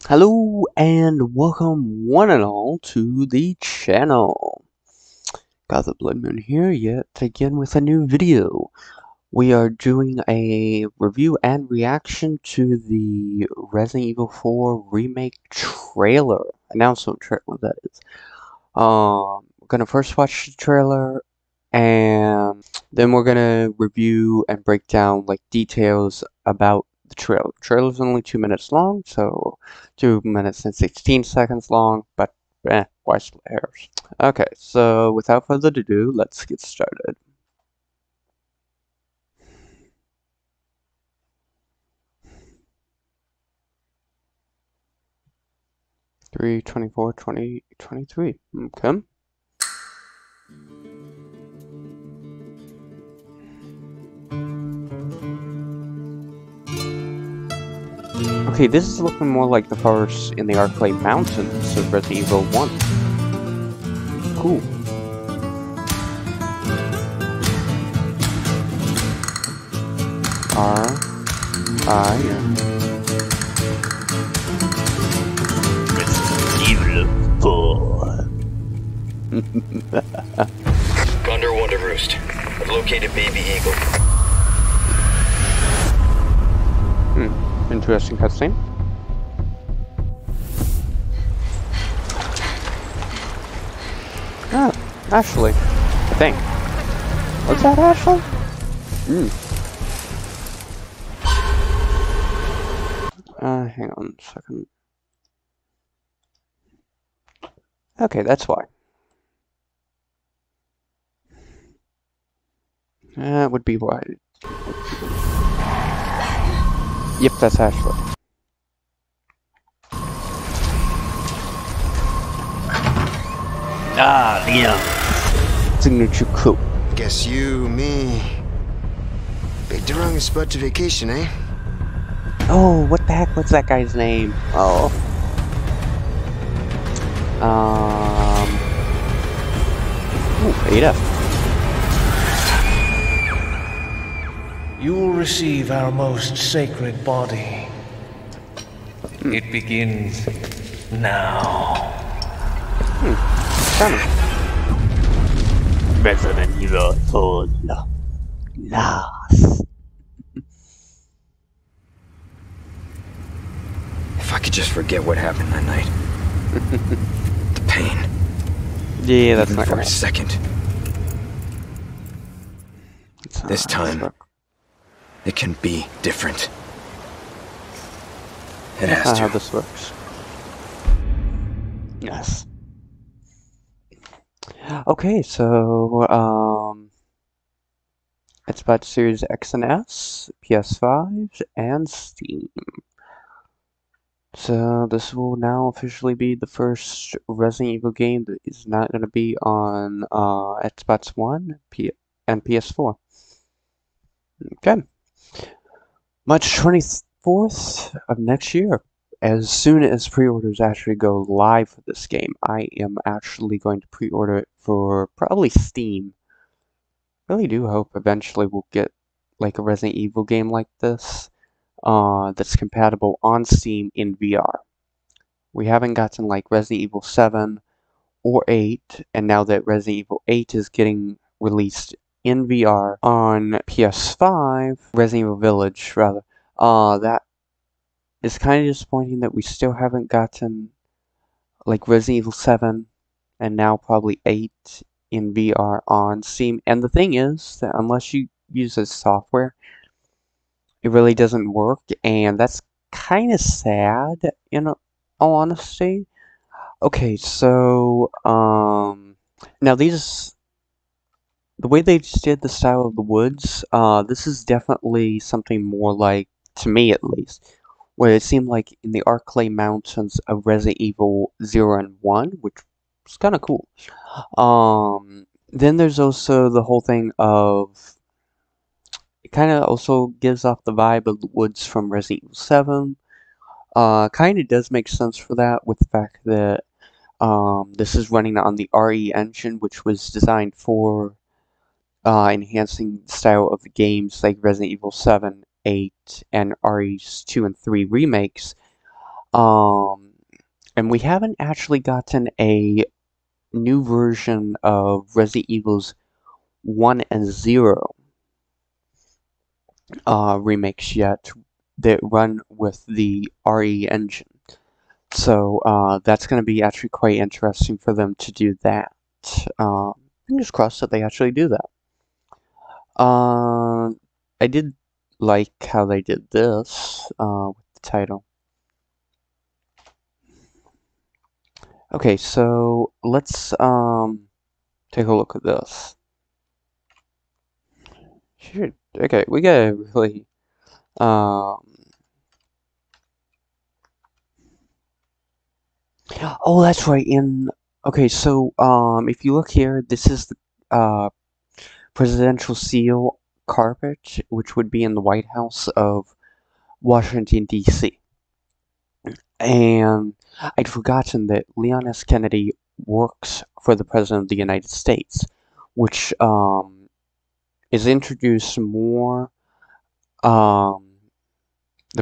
Hello and welcome one and all to the channel. Got the Blood Moon here yet again with a new video. We are doing a review and reaction to the Resident Evil 4 remake trailer. Announcement trailer, that is. We're gonna first watch the trailer and then we're gonna review and break down like details about the trailer. The trailer's only 2 minutes long, so 2 minutes and 16 seconds long, but why split hairs? Okay, so without further ado, let's get started. Three 24 2023. Okay. Okay, this is looking more like the forest in the Arclay Mountains of Resident Evil 1. Cool. Resident Evil 4. Condor Wonder Roost. I've located Baby Eagle. Interesting cutscene. Ah, Ashley, I think. Was that Ashley? Hang on a second. Okay, that's why. That would be why. Yep, that's Ashley. Ah, Liam. Signature quote. Guess you, me, picked the wrongest spot to vacation, eh? Oh, what the heck was that guy's name? Oh. Ooh, Ada. You will receive our most sacred body. It begins now. Resident Evil 4. Nice. If I could just forget what happened that night. The pain. Yeah, that's Even not for gonna a second. This time, look. it can be different. It That's has not how to. this works. Yes. Okay, so it's about Series X and S, PS5, and Steam. So this will now officially be the first Resident Evil game that is not going to be on Xbox One and PS4. Okay. March 24th of next year. As soon as pre-orders actually go live for this game, I am actually going to pre-order it for probably Steam. Really do hope eventually we'll get like a Resident Evil game like this that's compatible on Steam in VR. We haven't gotten like Resident Evil 7 or 8, and now that Resident Evil 8 is getting released in VR on PS5, Resident Evil Village rather, that is kind of disappointing that we still haven't gotten like Resident Evil 7 and now probably 8 in VR on Steam. And the thing is that unless you use this software, it really doesn't work, and that's kind of sad, in all honesty. Okay, so, now the way they just did the style of the woods, this is definitely something more like, to me at least, where it seemed like in the Arclay Mountains of Resident Evil 0 and 1, which was kind of cool. Then there's also the whole thing of, it kind of also gives off the vibe of the woods from Resident Evil 7. Kind of does make sense for that, with the fact that this is running on the RE engine, which was designed for enhancing the style of the games like Resident Evil 7, 8, and RE's 2 and 3 remakes. And we haven't actually gotten a new version of Resident Evil's 1 and 0 remakes yet that run with the RE engine. So that's going to be actually quite interesting for them to do that. Fingers crossed that they actually do that. I did like how they did this with the title. Okay, so let's take a look at this. Shoot. Okay, we gotta really oh, that's right. Okay, so if you look here, this is the presidential seal carpet, which would be in the White House of Washington, D.C. And I'd forgotten that Leon S. Kennedy works for the President of the United States, which is introduced more. The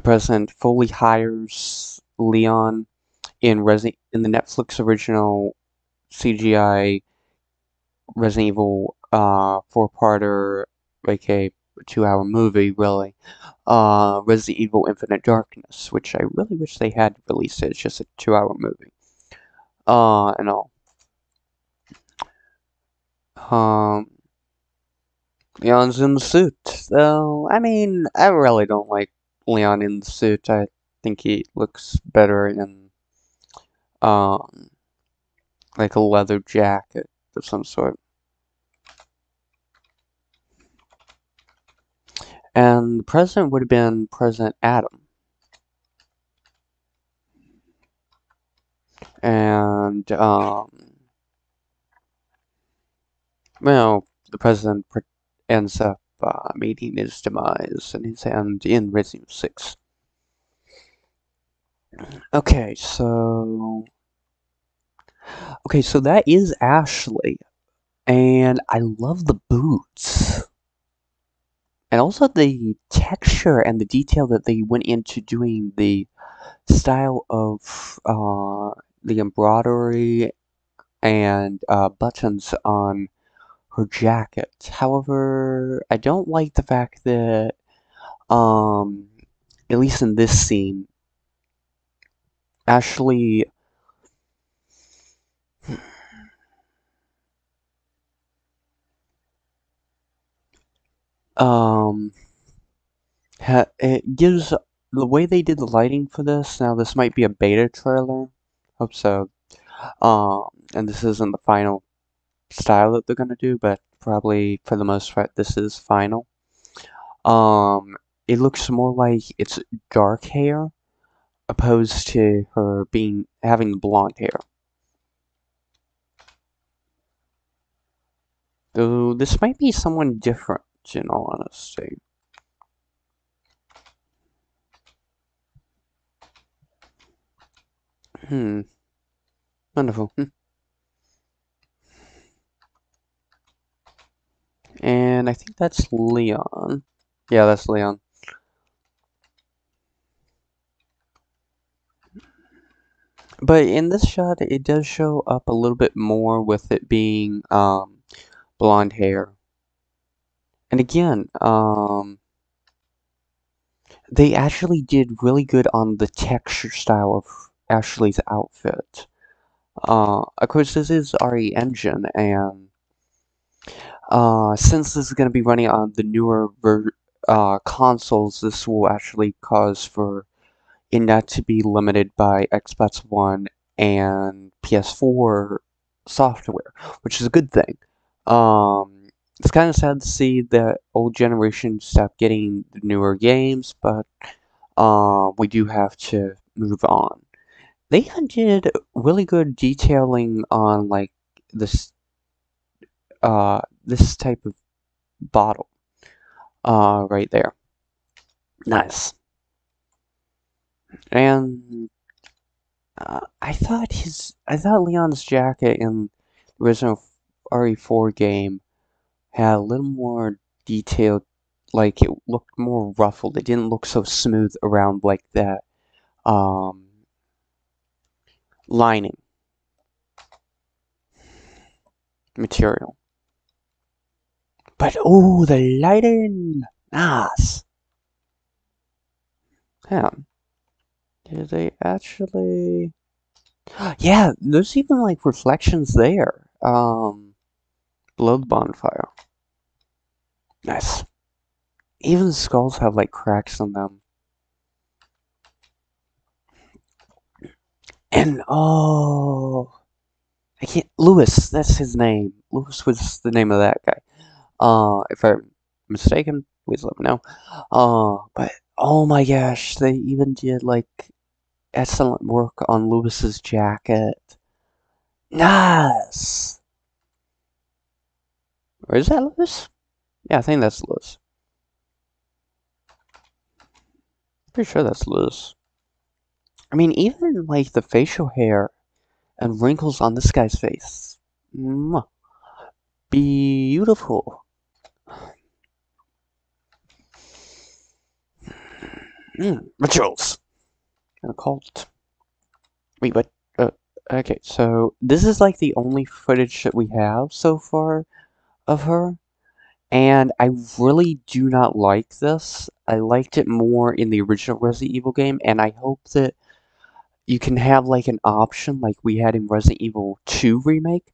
President fully hires Leon in in the Netflix original CGI Resident Evil 4-parter, like a 2-hour movie, really. Resident Evil Infinite Darkness, which I really wish they had released it. It's just a 2-hour movie. And all. Um, Leon's in the suit. So, I mean, I really don't like Leon in the suit. I think he looks better in, um, like a leather jacket of some sort. And the president would have been President Adam. And, well, the president ends up meeting his demise and his end in Resident Evil 6. Okay, so that is Ashley, and I love the boots, and also the texture and the detail that they went into doing the style of the embroidery and buttons on her jacket. However, I don't like the fact that, at least in this scene, Ashley um it gives the way they did the lighting for this. Now this might be a beta trailer. Hope so. And this isn't the final style that they're gonna do, but probably for the most part this is final. It looks more like it's dark hair opposed to her having blonde hair. Though this might be someone different, in all honesty. Wonderful. And I think that's Leon. Yeah, that's Leon. But in this shot, it does show up a little bit more with it being blonde hair. And again, they actually did really good on the texture style of Ashley's outfit. Of course, this is RE Engine, and since this is going to be running on the newer consoles, this will actually cause for it not to be limited by Xbox One and PS4 software, which is a good thing. It's kind of sad to see the old generation stop getting the newer games, but we do have to move on. They did really good detailing on like this this type of bottle right there. Nice. And I thought Leon's jacket in the original RE4 game had a little more detail, like it looked more ruffled. It didn't look so smooth around like that. lining material. But oh, the lighting, nice. Yeah, did they actually? Yeah, there's even like reflections there. Below the bonfire. Nice. Even the skulls have like cracks in them. And oh, I can't. Lewis, that's his name. Lewis was the name of that guy. If I'm mistaken, please let me know. But oh my gosh, they even did like excellent work on Lewis's jacket. Nice. Or is that Lewis? Yeah, I think that's Lewis. Pretty sure that's Lewis. I mean, even like the facial hair and wrinkles on this guy's face. Mwah. Beautiful. Rituals. And a cult. Wait, what? Okay, so this is like the only footage that we have so far of her. And I really do not like this. I liked it more in the original Resident Evil game, and I hope that you can have like an option like we had in Resident Evil 2 Remake,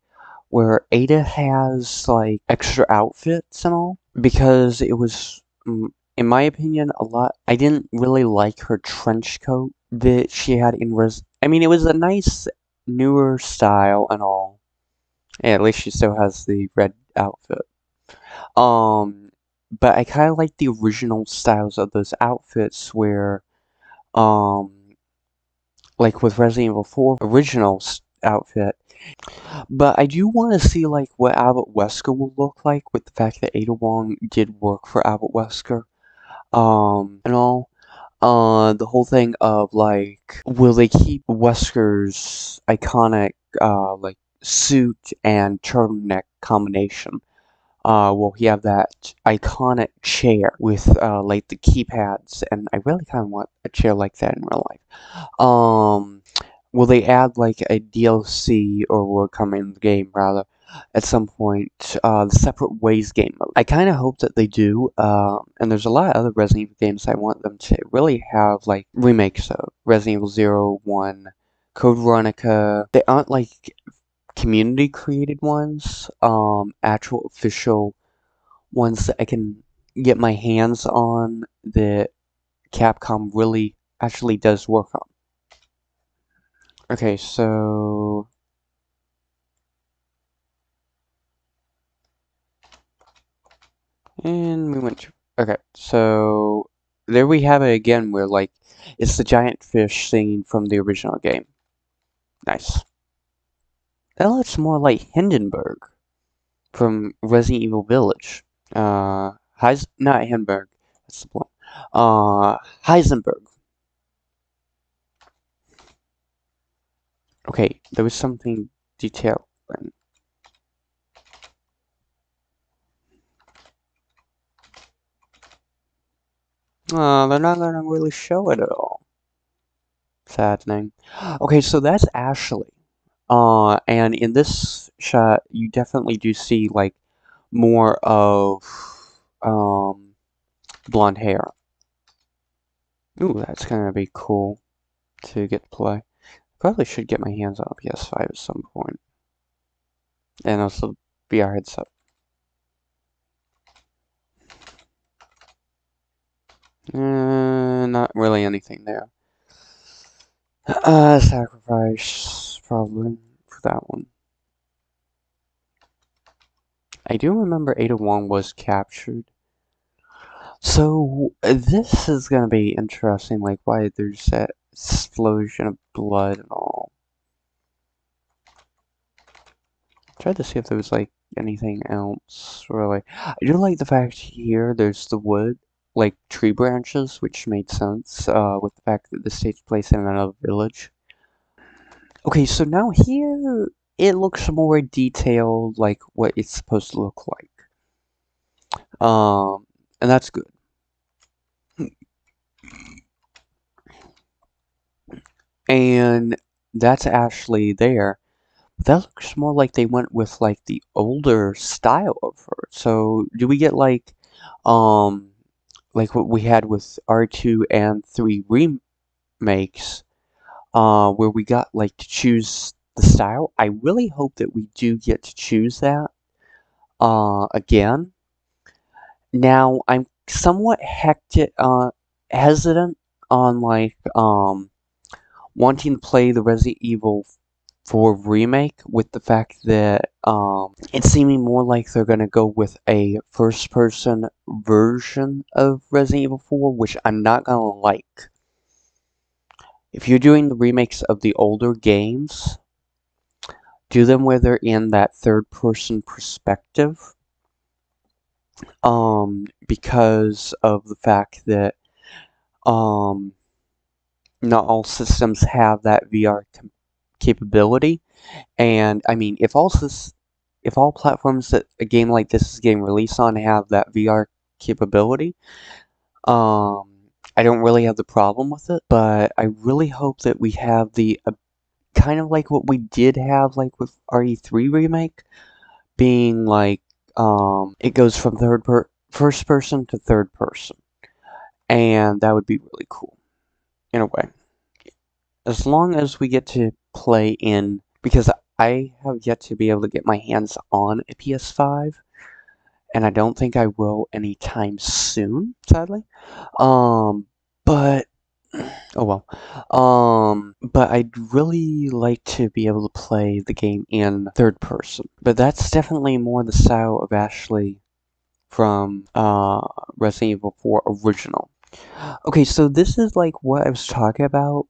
where Ada has like extra outfits and all, because it was, in my opinion, a lot. I didn't really like her trench coat that she had in I mean, it was a nice newer style and all. Yeah, at least she still has the red outfit. Um, but I kind of like the original styles of those outfits where, um, like with Resident Evil 4 original outfit. But I do want to see like what Albert Wesker will look like with the fact that Ada Wong did work for Albert Wesker, and all. The whole thing of like, will they keep Wesker's iconic, like suit and turtleneck combination? Will he have that iconic chair with, like the keypads? And I really kind of want a chair like that in real life. Will they add like a DLC, or will it come in the game rather at some point? The Separate Ways game mode. I kind of hope that they do. And there's a lot of other Resident Evil games I want them to really have like remakes of Resident Evil 0, 1, Code Veronica. They aren't like community created ones. Actual official ones that I can get my hands on that Capcom really actually does work on. Okay, so and we went to, okay, so there we have it again where like it's the giant fish scene from the original game. Nice. That looks more like Hindenburg from Resident Evil Village. Not Hindenburg, that's the point. Heisenberg. Okay, there was something detailed. They're not gonna really show it at all. Saddening. Okay, so that's Ashley. And in this shot, you definitely do see, like, more of, blonde hair. Ooh, that's gonna be cool to get to play. Probably should get my hands on a PS5 at some point. And also VR headset. Not really anything there. Sacrifice, probably, for that one. I do remember Ada Wong was captured. So, this is gonna be interesting, like, why there's that explosion of blood and all. Tried to see if there was, like, anything else, really. I do like the fact here there's the wood, like, tree branches, which made sense, with the fact that this takes place in another village. Okay, so now here, it looks more detailed, like what it's supposed to look like. And that's good. And that's actually there. But that looks more like they went with like the older style of her. So do we get like what we had with R2 and 3 remakes, where we got like to choose the style? I really hope that we do get to choose that again. Now I'm somewhat hesitant on like wanting to play the Resident Evil 4 remake with the fact that it's seeming more like they're gonna go with a first-person version of Resident Evil 4, which I'm not gonna like. If you're doing the remakes of the older games, do them where they're in that third-person perspective. Because of the fact that not all systems have that VR capability, and I mean, if all platforms that a game like this is getting released on have that VR capability, I don't really have the problem with it. But I really hope that we have the kind of like what we did have like with RE3 remake, being like it goes from first person to third person, and that would be really cool in a way. As long as we get to play in, because I have yet to be able to get my hands on a PS5, and I don't think I will anytime soon, sadly. But oh well. But I'd really like to be able to play the game in third person. But that's definitely more the style of Ashley from Resident Evil 4 original. Okay, so this is like what I was talking about,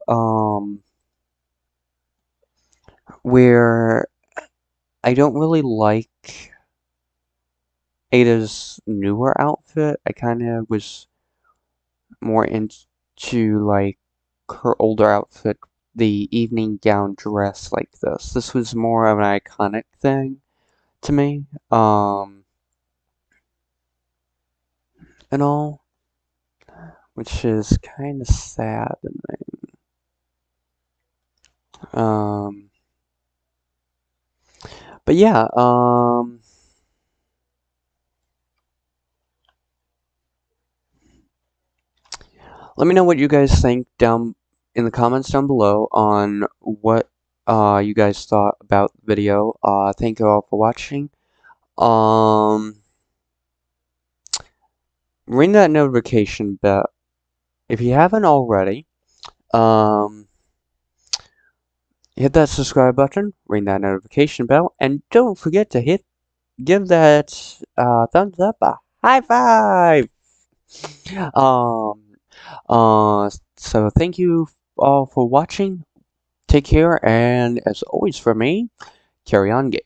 where I don't really like Ada's newer outfit. I kind of was more into like her older outfit, the evening gown dress like this. This was more of an iconic thing to me, and all, which is kind of sad to me. But yeah, let me know what you guys think down in the comments down below on what you guys thought about the video. Thank you all for watching. Ring that notification bell if you haven't already. Hit that subscribe button, ring that notification bell, and don't forget to give that thumbs up a high five. So thank you all for watching. Take care, and as always for me, carry on game.